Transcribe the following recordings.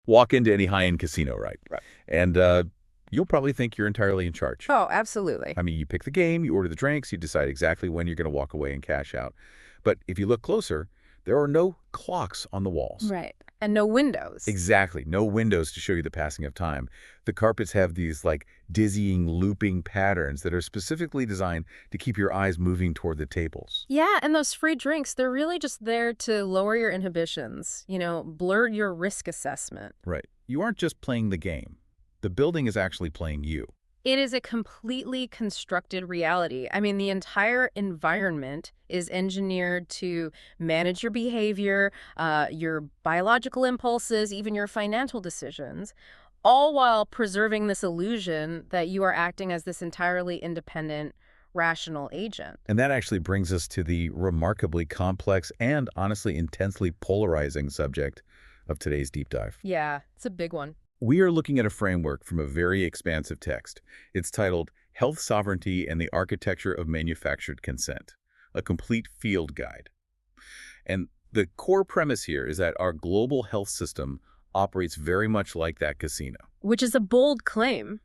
Walk into any high-end casino, right? Right. And you'll probably think you're entirely in charge. Oh, absolutely. I mean, you pick the game, you order the drinks, you decide exactly when you're going to walk away and cash out. But if you look closer, there are no clocks on the walls. Right. And no windows. Exactly. No windows to show you the passing of time. The carpets have these like dizzying looping patterns that are specifically designed to keep your eyes moving toward the tables. Yeah, and those free drinks, they're really just there to lower your inhibitions, blur your risk assessment. Right. You aren't just playing the game. The building is actually playing you. It is a completely constructed reality. I mean, the entire environment is engineered to manage your behavior, your biological impulses, even your financial decisions, all while preserving this illusion that you are acting as this entirely independent, rational agent. And that actually brings us to the remarkably complex and honestly intensely polarizing subject of today's deep dive. Yeah, it's a big one. We are looking at a framework from a very expansive text. It's titled Health Sovereignty and the Architecture of Manufactured Consent, a complete field guide. And the core premise here is that our global health system operates very much like that casino. Which is a bold claim.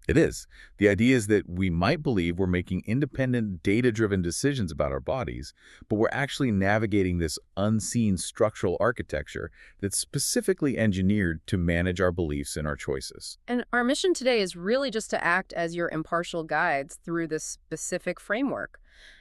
It is. The idea is that we might believe we're making independent, data-driven decisions about our bodies, but we're actually navigating this unseen structural architecture that's specifically engineered to manage our beliefs and our choices. And our mission today is really just to act as your impartial guides through this specific framework.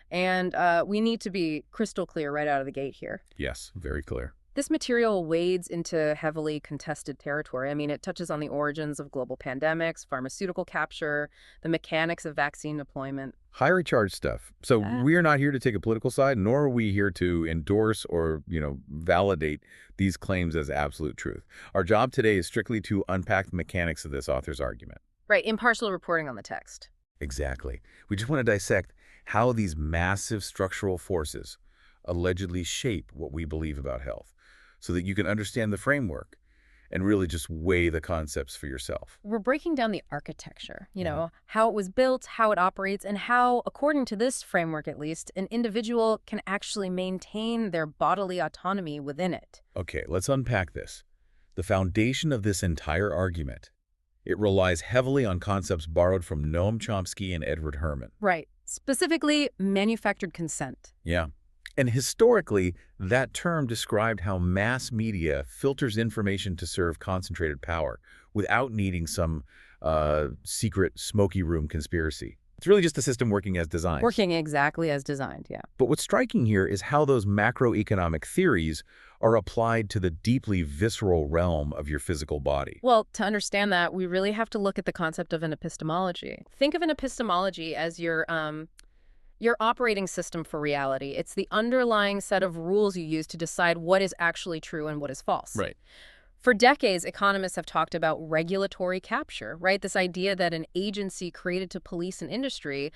And we need to be crystal clear right out of the gate here. Yes, very clear. This material wades into heavily contested territory. I mean, it touches on the origins of global pandemics, pharmaceutical capture, the mechanics of vaccine deployment. Highly charged stuff. So Yeah. we are not here to take a political side, nor are we here to endorse or, validate these claims as absolute truth. Our job today is strictly to unpack the mechanics of this author's argument. Right, impartial reporting on the text. Exactly. We just want to dissect how these massive structural forces allegedly shape what we believe about health so that you can understand the framework and really just weigh the concepts for yourself. We're breaking down the architecture, how it was built, how it operates, and how, according to this framework at least, an individual can actually maintain their bodily autonomy within it. Okay, let's unpack this. The foundation of this entire argument, it relies heavily on concepts borrowed from Noam Chomsky and Edward Herman. Right. Specifically, manufactured consent. Yeah. And historically, that term described how mass media filters information to serve concentrated power without needing some secret smoky room conspiracy. It's really just a system working as designed. Working exactly as designed, yeah. But what's striking here is how those macroeconomic theories are applied to the deeply visceral realm of your physical body. Well, to understand that, we really have to look at the concept of an epistemology. Think of an epistemology as your operating system for reality. It's the underlying set of rules you use to decide what is actually true and what is false. Right. For decades, economists have talked about regulatory capture, right? This idea that an agency created to police an industry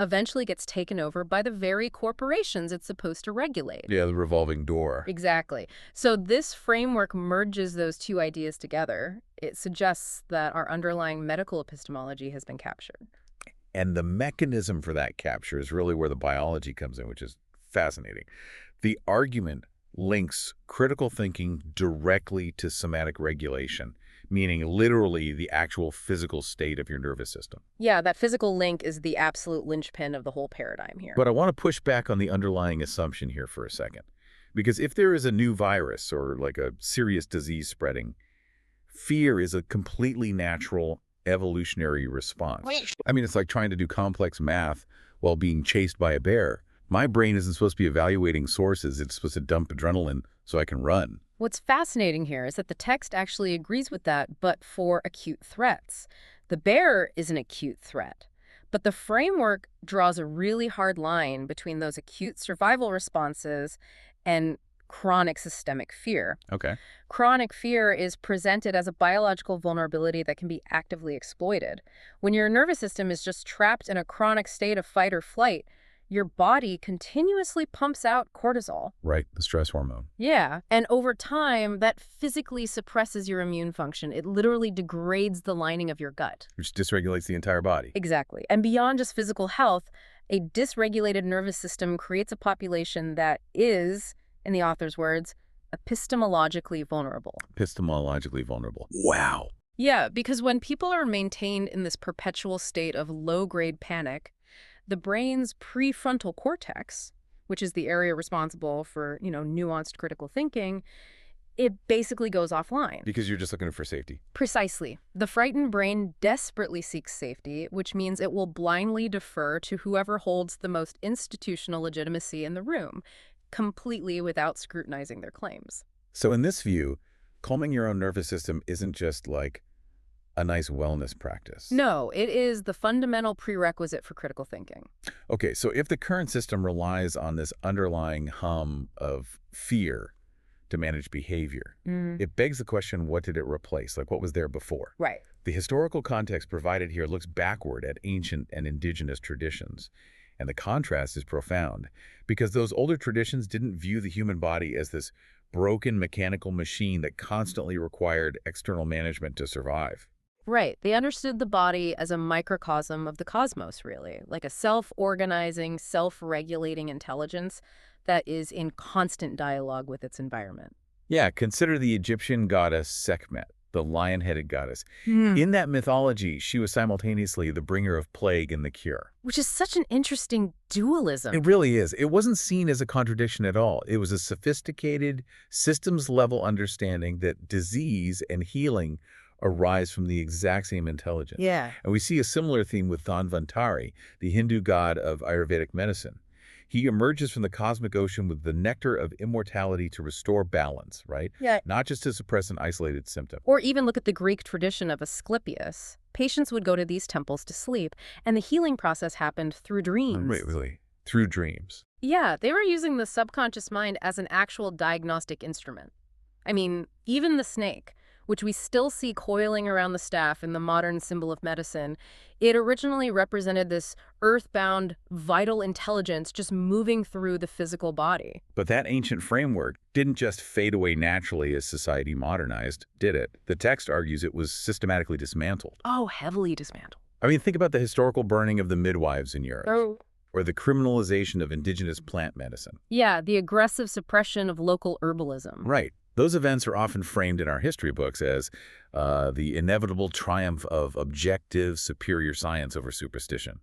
eventually gets taken over by the very corporations it's supposed to regulate. Yeah, the revolving door. Exactly. So this framework merges those two ideas together. It suggests that our underlying medical epistemology has been captured. And the mechanism for that capture is really where the biology comes in, which is fascinating. The argument links critical thinking directly to somatic regulation, meaning literally the actual physical state of your nervous system. Yeah, that physical link is the absolute linchpin of the whole paradigm here. But I want to push back on the underlying assumption here for a second. Because if there is a new virus or like a serious disease spreading, fear is a completely natural evolutionary response. I mean, it's like trying to do complex math while being chased by a bear. My brain isn't supposed to be evaluating sources. It's supposed to dump adrenaline so I can run. What's fascinating here is that the text actually agrees with that, but for acute threats. The bear is an acute threat, but the framework draws a really hard line between those acute survival responses and chronic systemic fear. Okay. Chronic fear is presented as a biological vulnerability that can be actively exploited. When your nervous system is just trapped in a chronic state of fight or flight, your body continuously pumps out cortisol. Right, the stress hormone. Yeah, and over time, that physically suppresses your immune function. It literally degrades the lining of your gut. Which dysregulates the entire body. Exactly. And beyond just physical health, a dysregulated nervous system creates a population that is, in the author's words, epistemologically vulnerable. Epistemologically vulnerable. Wow. Yeah, because when people are maintained in this perpetual state of low-grade panic, the brain's prefrontal cortex, which is the area responsible for, nuanced critical thinking, it basically goes offline. Because you're just looking for safety. Precisely. The frightened brain desperately seeks safety, which means it will blindly defer to whoever holds the most institutional legitimacy in the room, completely without scrutinizing their claims. So in this view, calming your own nervous system isn't just like a nice wellness practice. No, it is the fundamental prerequisite for critical thinking. Okay, so if the current system relies on this underlying hum of fear to manage behavior, it begs the question, what did it replace? Like, what was there before? Right. The historical context provided here looks backward at ancient and indigenous traditions. And the contrast is profound, because those older traditions didn't view the human body as this broken mechanical machine that constantly required external management to survive. Right. They understood the body as a microcosm of the cosmos, really, like a self-organizing, self-regulating intelligence that is in constant dialogue with its environment. Yeah, consider the Egyptian goddess Sekhmet, the lion-headed goddess. Hmm. In that mythology, she was simultaneously the bringer of plague and the cure. Which is such an interesting dualism. It really is. It wasn't seen as a contradiction at all. It was a sophisticated, systems-level understanding that disease and healing arise from the exact same intelligence. Yeah. And we see a similar theme with Dhanvantari, the Hindu god of Ayurvedic medicine. He emerges from the cosmic ocean with the nectar of immortality to restore balance, right? Yeah. Not just to suppress an isolated symptom. Or even look at the Greek tradition of Asclepius. Patients would go to these temples to sleep, and the healing process happened through dreams. Wait, really? Through dreams. Yeah, they were using the subconscious mind as an actual diagnostic instrument. I mean, even the snake, which we still see coiling around the staff in the modern symbol of medicine, it originally represented this earthbound, vital intelligence just moving through the physical body. But that ancient framework didn't just fade away naturally as society modernized, did it? The text argues it was systematically dismantled. Oh, heavily dismantled. I mean, think about the historical burning of the midwives in Europe. Oh. Or the criminalization of indigenous plant medicine. Yeah, the aggressive suppression of local herbalism. Right. Those events are often framed in our history books as the inevitable triumph of objective, superior science over superstition.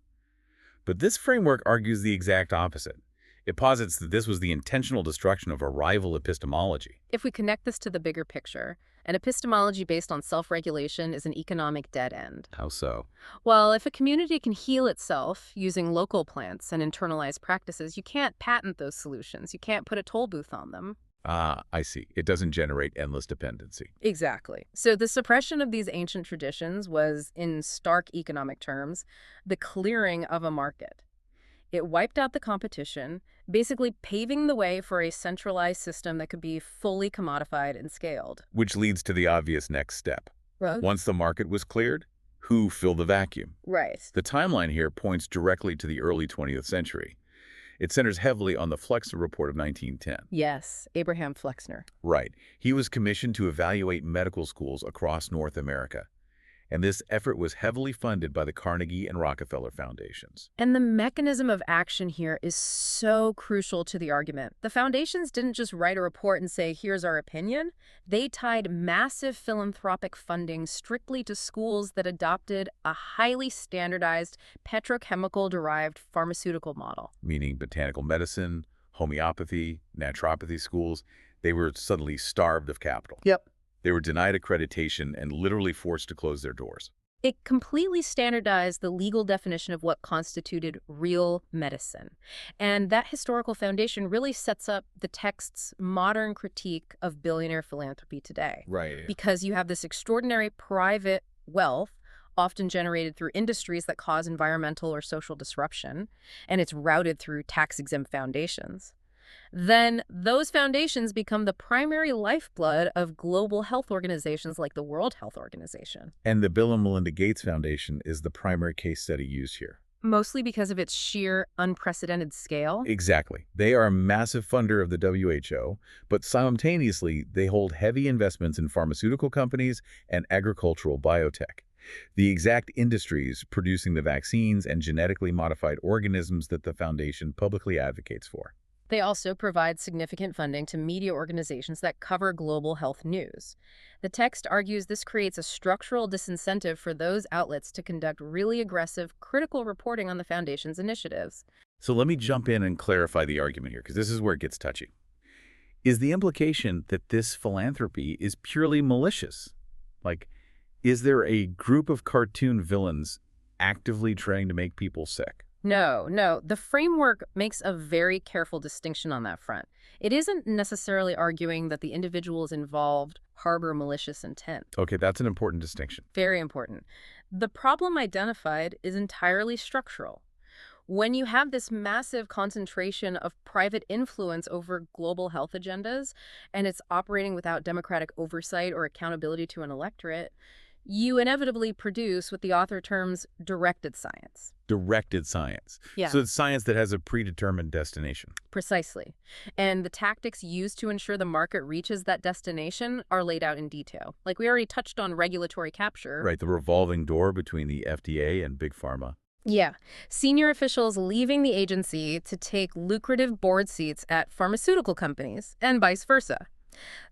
But this framework argues the exact opposite. It posits that this was the intentional destruction of a rival epistemology. If we connect this to the bigger picture, an epistemology based on self-regulation is an economic dead end. How so? Well, if a community can heal itself using local plants and internalized practices, you can't patent those solutions. You can't put a toll booth on them. Ah, I see. It doesn't generate endless dependency. Exactly. So the suppression of these ancient traditions was, in stark economic terms, the clearing of a market. It wiped out the competition, basically paving the way for a centralized system that could be fully commodified and scaled. Which leads to the obvious next step. Right. Once the market was cleared, who filled the vacuum? Right. The timeline here points directly to the early 20th century. It centers heavily on the Flexner Report of 1910. Yes, Abraham Flexner. Right. He was commissioned to evaluate medical schools across North America. And this effort was heavily funded by the Carnegie and Rockefeller Foundations. And the mechanism of action here is so crucial to the argument. The foundations didn't just write a report and say, here's our opinion. They tied massive philanthropic funding strictly to schools that adopted a highly standardized petrochemical-derived pharmaceutical model. Meaning botanical medicine, homeopathy, naturopathy schools, they were suddenly starved of capital. Yep. They were denied accreditation and literally forced to close their doors. It completely standardized the legal definition of what constituted real medicine. And that historical foundation really sets up the text's modern critique of billionaire philanthropy today. Right. Because you have this extraordinary private wealth, often generated through industries that cause environmental or social disruption, and it's routed through tax-exempt foundations. Then those foundations become the primary lifeblood of global health organizations like the World Health Organization. And the Bill and Melinda Gates Foundation is the primary case study used here. Mostly because of its sheer unprecedented scale. Exactly. They are a massive funder of the WHO, but simultaneously, they hold heavy investments in pharmaceutical companies and agricultural biotech, the exact industries producing the vaccines and genetically modified organisms that the foundation publicly advocates for. They also provide significant funding to media organizations that cover global health news. The text argues this creates a structural disincentive for those outlets to conduct really aggressive, critical reporting on the Foundation's initiatives. So let me jump in and clarify the argument here, because this is where it gets touchy. Is the implication that this philanthropy is purely malicious? Like, is there a group of cartoon villains actively trying to make people sick? No, no. The framework makes a very careful distinction on that front. It isn't necessarily arguing that the individuals involved harbor malicious intent. Okay, that's an important distinction. Very important. The problem identified is entirely structural. When you have this massive concentration of private influence over global health agendas, and it's operating without democratic oversight or accountability to an electorate, you inevitably produce what the author terms directed science. Directed science. Yeah. So it's science that has a predetermined destination. Precisely. And the tactics used to ensure the market reaches that destination are laid out in detail. Like we already touched on regulatory capture. Right, the revolving door between the FDA and Big Pharma. Yeah. Senior officials leaving the agency to take lucrative board seats at pharmaceutical companies and vice versa.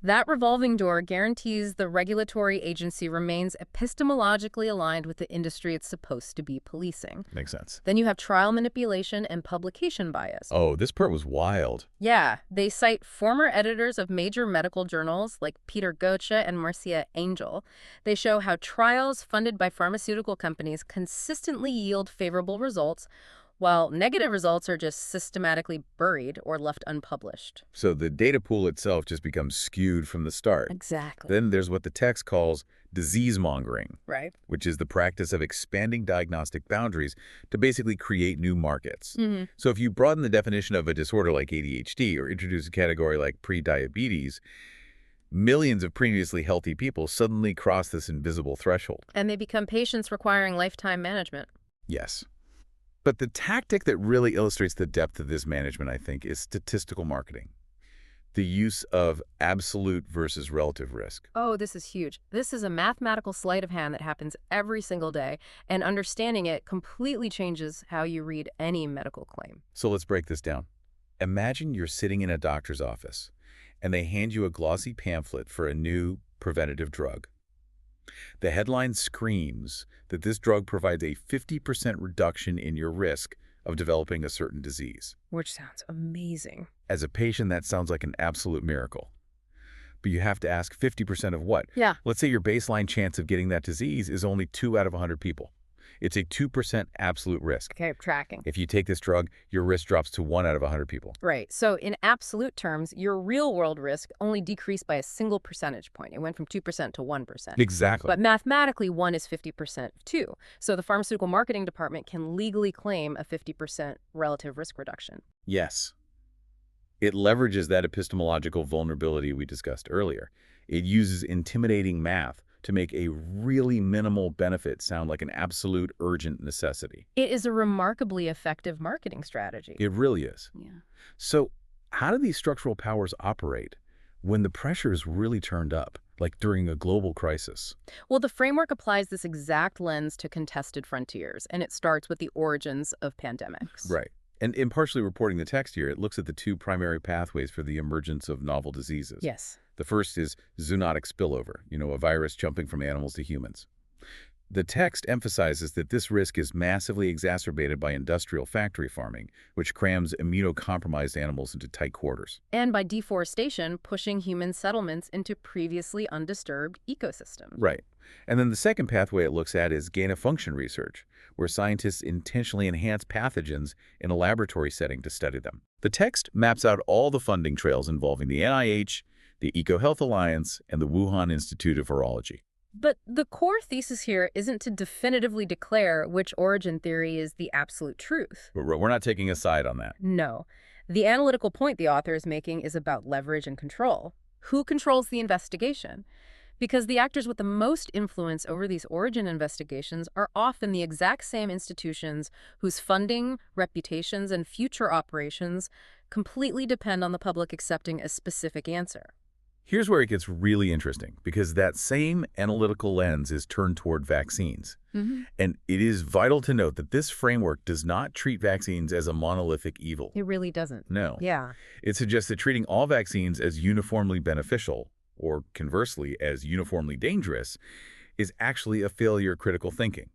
That revolving door guarantees the regulatory agency remains epistemologically aligned with the industry it's supposed to be policing. Makes sense. Then you have trial manipulation and publication bias. Oh, this part was wild. Yeah, they cite former editors of major medical journals like Peter Goethe and Marcia Angel. They show how trials funded by pharmaceutical companies consistently yield favorable results, while negative results are just systematically buried or left unpublished. So the data pool itself just becomes skewed from the start. Exactly. Then there's what the text calls disease mongering, Right. which is the practice of expanding diagnostic boundaries to basically create new markets. So if you broaden the definition of a disorder like ADHD or introduce a category like prediabetes, millions of previously healthy people suddenly cross this invisible threshold. And they become patients requiring lifetime management. Yes. But the tactic that really illustrates the depth of this management, I think, is statistical marketing. The use of absolute versus relative risk. Oh, this is huge. This is a mathematical sleight of hand that happens every single day, and understanding it completely changes how you read any medical claim. So let's break this down. Imagine you're sitting in a doctor's office, and they hand you a glossy pamphlet for a new preventative drug. The headline screams that this drug provides a 50% reduction in your risk of developing a certain disease. Which sounds amazing. As a patient, that sounds like an absolute miracle. But you have to ask 50% of what? Yeah. Let's say your baseline chance of getting that disease is only 2 out of 100 people. It's a 2% absolute risk. Okay, tracking. If you take this drug, your risk drops to 1 out of 100 people. Right. So in absolute terms, your real-world risk only decreased by a single percentage point. It went from 2% to 1%. Exactly. But mathematically, 1 is 50% of 2. So the pharmaceutical marketing department can legally claim a 50% relative risk reduction. Yes. It leverages that epistemological vulnerability we discussed earlier. It uses intimidating math to make a really minimal benefit sound like an absolute urgent necessity. It is a remarkably effective marketing strategy. It really is. Yeah. So how do these structural powers operate when the pressure is really turned up, like during a global crisis? Well, the framework applies this exact lens to contested frontiers, and it starts with the origins of pandemics. Right. And in partially reporting the text here, it looks at the 2 primary pathways for the emergence of novel diseases. Yes. The first is zoonotic spillover, a virus jumping from animals to humans. The text emphasizes that this risk is massively exacerbated by industrial factory farming, which crams immunocompromised animals into tight quarters. And by deforestation, pushing human settlements into previously undisturbed ecosystems. Right. And then the second pathway it looks at is gain-of-function research, where scientists intentionally enhance pathogens in a laboratory setting to study them. The text maps out all the funding trails involving the NIH, the EcoHealth Alliance, and the Wuhan Institute of Virology. But the core thesis here isn't to definitively declare which origin theory is the absolute truth. But we're not taking a side on that. No. The analytical point the author is making is about leverage and control. Who controls the investigation? Because the actors with the most influence over these origin investigations are often the exact same institutions whose funding, reputations, and future operations completely depend on the public accepting a specific answer. Here's where it gets really interesting, because that same analytical lens is turned toward vaccines. Hmm. And it is vital to note that this framework does not treat vaccines as a monolithic evil. It really doesn't. No. Yeah. It suggests that treating all vaccines as uniformly beneficial, or conversely, as uniformly dangerous, is actually a failure of critical thinking.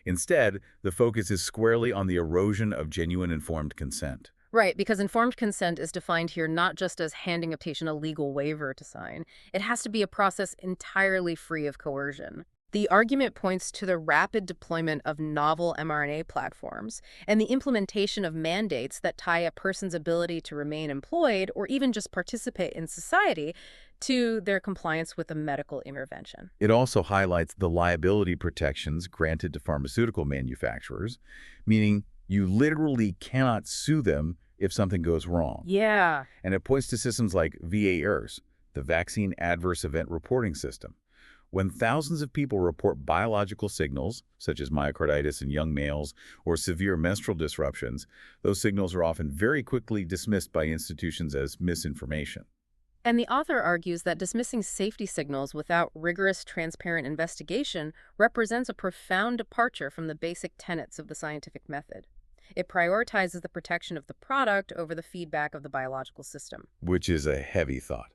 Instead, the focus is squarely on the erosion of genuine informed consent. Right, because informed consent is defined here not just as handing a patient a legal waiver to sign. It has to be a process entirely free of coercion. The argument points to the rapid deployment of novel mRNA platforms and the implementation of mandates that tie a person's ability to remain employed or even just participate in society to their compliance with a medical intervention. It also highlights the liability protections granted to pharmaceutical manufacturers, meaning you literally cannot sue them if something goes wrong. Yeah. And it points to systems like VAERS, the Vaccine Adverse Event Reporting System. When thousands of people report biological signals, such as myocarditis in young males or severe menstrual disruptions, those signals are often very quickly dismissed by institutions as misinformation. And the author argues that dismissing safety signals without rigorous, transparent investigation represents a profound departure from the basic tenets of the scientific method. It prioritizes the protection of the product over the feedback of the biological system. Which is a heavy thought.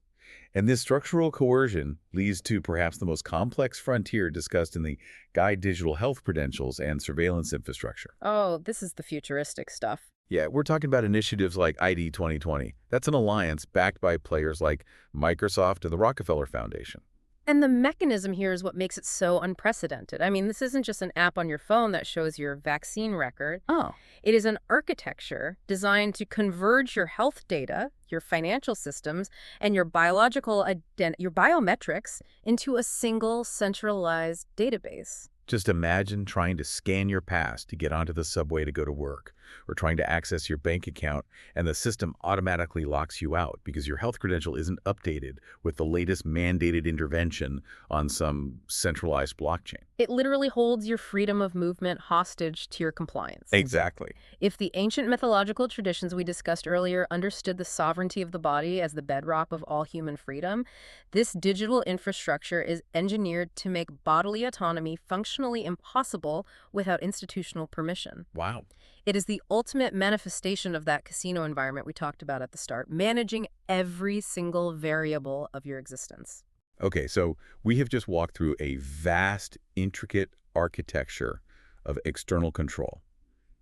And this structural coercion leads to perhaps the most complex frontier discussed in the Guide Digital Health Credentials and Surveillance Infrastructure. Oh, this is the futuristic stuff. Yeah, we're talking about initiatives like ID 2020. That's an alliance backed by players like Microsoft and the Rockefeller Foundation. And the mechanism here is what makes it so unprecedented. I mean, this isn't just an app on your phone that shows your vaccine record. Oh. It is an architecture designed to converge your health data, your financial systems, and your your biometrics into a single centralized database. Just imagine trying to scan your pass to get onto the subway to go to work, or trying to access your bank account, and the system automatically locks you out because your health credential isn't updated with the latest mandated intervention on some centralized blockchain. It literally holds your freedom of movement hostage to your compliance. Exactly. If the ancient mythological traditions we discussed earlier understood the sovereignty of the body as the bedrock of all human freedom, this digital infrastructure is engineered to make bodily autonomy functionally impossible without institutional permission. Wow. It is the ultimate manifestation of that casino environment we talked about at the start, managing every single variable of your existence. Okay, so we have just walked through a vast, intricate architecture of external control.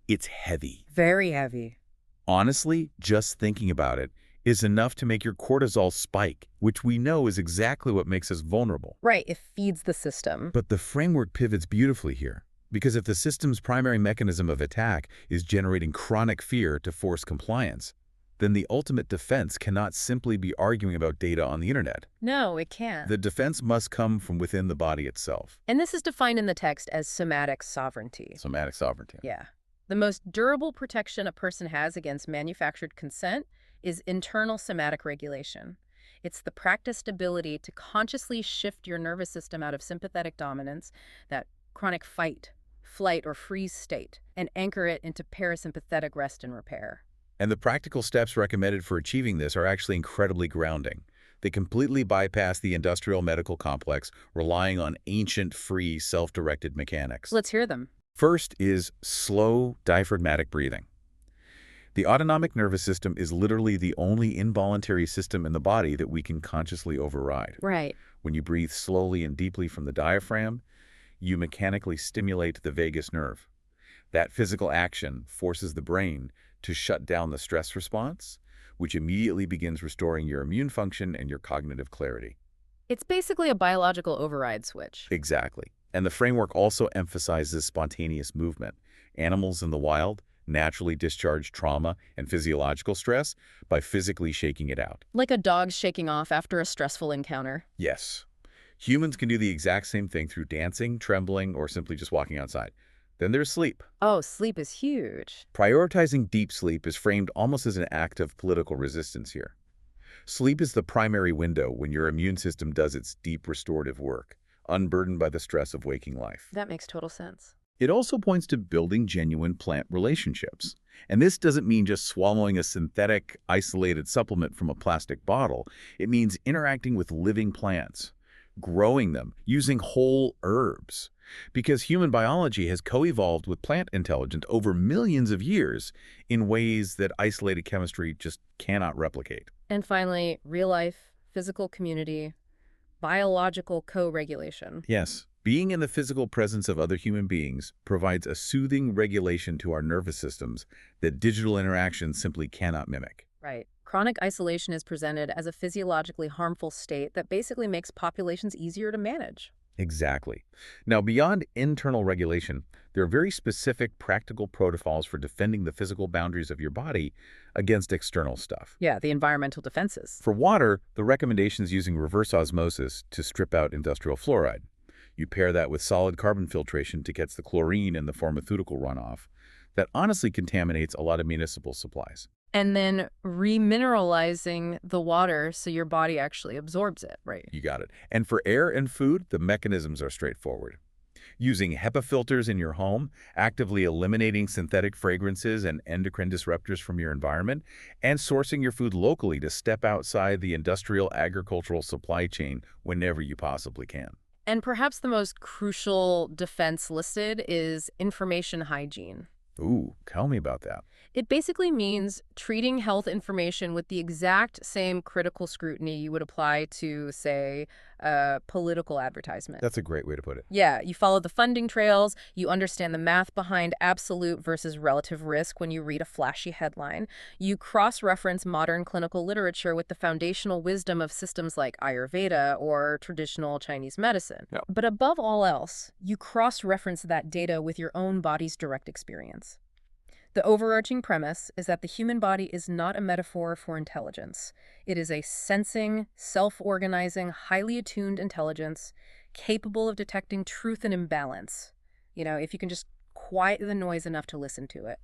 It's heavy. Very heavy. Honestly, just thinking about it is enough to make your cortisol spike, which we know is exactly what makes us vulnerable. Right, it feeds the system. But the framework pivots beautifully here, because if the system's primary mechanism of attack is generating chronic fear to force compliance, then the ultimate defense cannot simply be arguing about data on the internet. No, it can't. The defense must come from within the body itself. And this is defined in the text as somatic sovereignty. Somatic sovereignty. Yeah. The most durable protection a person has against manufactured consent is internal somatic regulation. It's the practiced ability to consciously shift your nervous system out of sympathetic dominance, that chronic fight, flight, or freeze state, and anchor it into parasympathetic rest and repair. And the practical steps recommended for achieving this are actually incredibly grounding. They completely bypass the industrial medical complex, relying on ancient, free, self-directed mechanics. Let's hear them. First is slow diaphragmatic breathing. The autonomic nervous system is literally the only involuntary system in the body that we can consciously override. Right. When you breathe slowly and deeply from the diaphragm, you mechanically stimulate the vagus nerve. That physical action forces the brain to shut down the stress response, which immediately begins restoring your immune function and your cognitive clarity. It's basically a biological override switch. Exactly. And the framework also emphasizes spontaneous movement. Animals in the wild naturally discharge trauma and physiological stress by physically shaking it out. Like a dog shaking off after a stressful encounter. Yes. Humans can do the exact same thing through dancing, trembling, or simply just walking outside. Then there's sleep. Oh, sleep is huge. Prioritizing deep sleep is framed almost as an act of political resistance here. Sleep is the primary window when your immune system does its deep restorative work, unburdened by the stress of waking life. That makes total sense. It also points to building genuine plant relationships. And this doesn't mean just swallowing a synthetic, isolated supplement from a plastic bottle. It means interacting with living plants, growing them, using whole herbs. Because human biology has co-evolved with plant intelligence over millions of years in ways that isolated chemistry just cannot replicate. And finally, real life, physical community, biological co-regulation. Yes, being in the physical presence of other human beings provides a soothing regulation to our nervous systems that digital interactions simply cannot mimic. Right. Chronic isolation is presented as a physiologically harmful state that basically makes populations easier to manage. Exactly. Now, beyond internal regulation, there are very specific practical protocols for defending the physical boundaries of your body against external stuff. Yeah, the environmental defenses. For water, the recommendation is using reverse osmosis to strip out industrial fluoride. You pair that with solid carbon filtration to catch the chlorine in the pharmaceutical runoff that honestly contaminates a lot of municipal supplies. And then remineralizing the water so your body actually absorbs it, right? You got it. And for air and food, the mechanisms are straightforward. Using HEPA filters in your home, actively eliminating synthetic fragrances and endocrine disruptors from your environment, and sourcing your food locally to step outside the industrial agricultural supply chain whenever you possibly can. And perhaps the most crucial defense listed is information hygiene. Ooh, tell me about that. It basically means treating health information with the exact same critical scrutiny you would apply to, say, a political advertisement. That's a great way to put it. Yeah, you follow the funding trails, you understand the math behind absolute versus relative risk when you read a flashy headline. You cross-reference modern clinical literature with the foundational wisdom of systems like Ayurveda or traditional Chinese medicine. Yep. But above all else, you cross-reference that data with your own body's direct experience. The overarching premise is that the human body is not a metaphor for intelligence. It is a sensing, self-organizing, highly attuned intelligence capable of detecting truth and imbalance. If you can just quiet the noise enough to listen to it.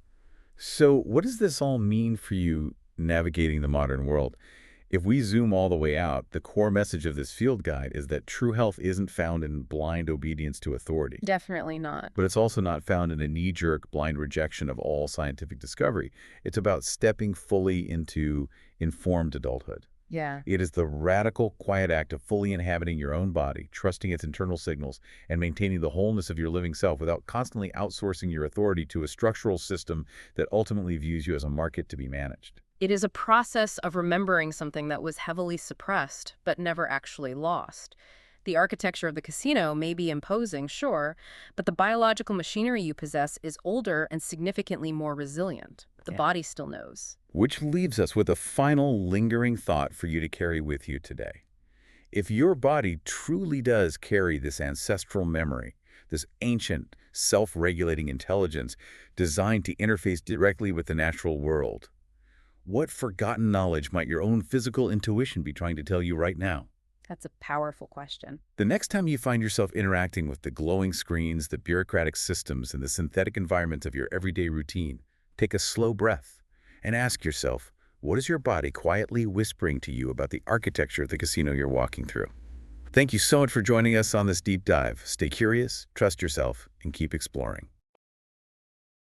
So what does this all mean for you navigating the modern world? If we zoom all the way out, the core message of this field guide is that true health isn't found in blind obedience to authority. Definitely not. But it's also not found in a knee-jerk, blind rejection of all scientific discovery. It's about stepping fully into informed adulthood. Yeah. It is the radical, quiet act of fully inhabiting your own body, trusting its internal signals, and maintaining the wholeness of your living self without constantly outsourcing your authority to a structural system that ultimately views you as a market to be managed. It is a process of remembering something that was heavily suppressed, but never actually lost. The architecture of the casino may be imposing, sure, but the biological machinery you possess is older and significantly more resilient. The body still knows. Which leaves us with a final lingering thought for you to carry with you today. If your body truly does carry this ancestral memory, this ancient, self-regulating intelligence designed to interface directly with the natural world, what forgotten knowledge might your own physical intuition be trying to tell you right now? That's a powerful question. The next time you find yourself interacting with the glowing screens, the bureaucratic systems, and the synthetic environment of your everyday routine, take a slow breath and ask yourself, what is your body quietly whispering to you about the architecture of the casino you're walking through? Thank you so much for joining us on this deep dive. Stay curious, trust yourself, and keep exploring.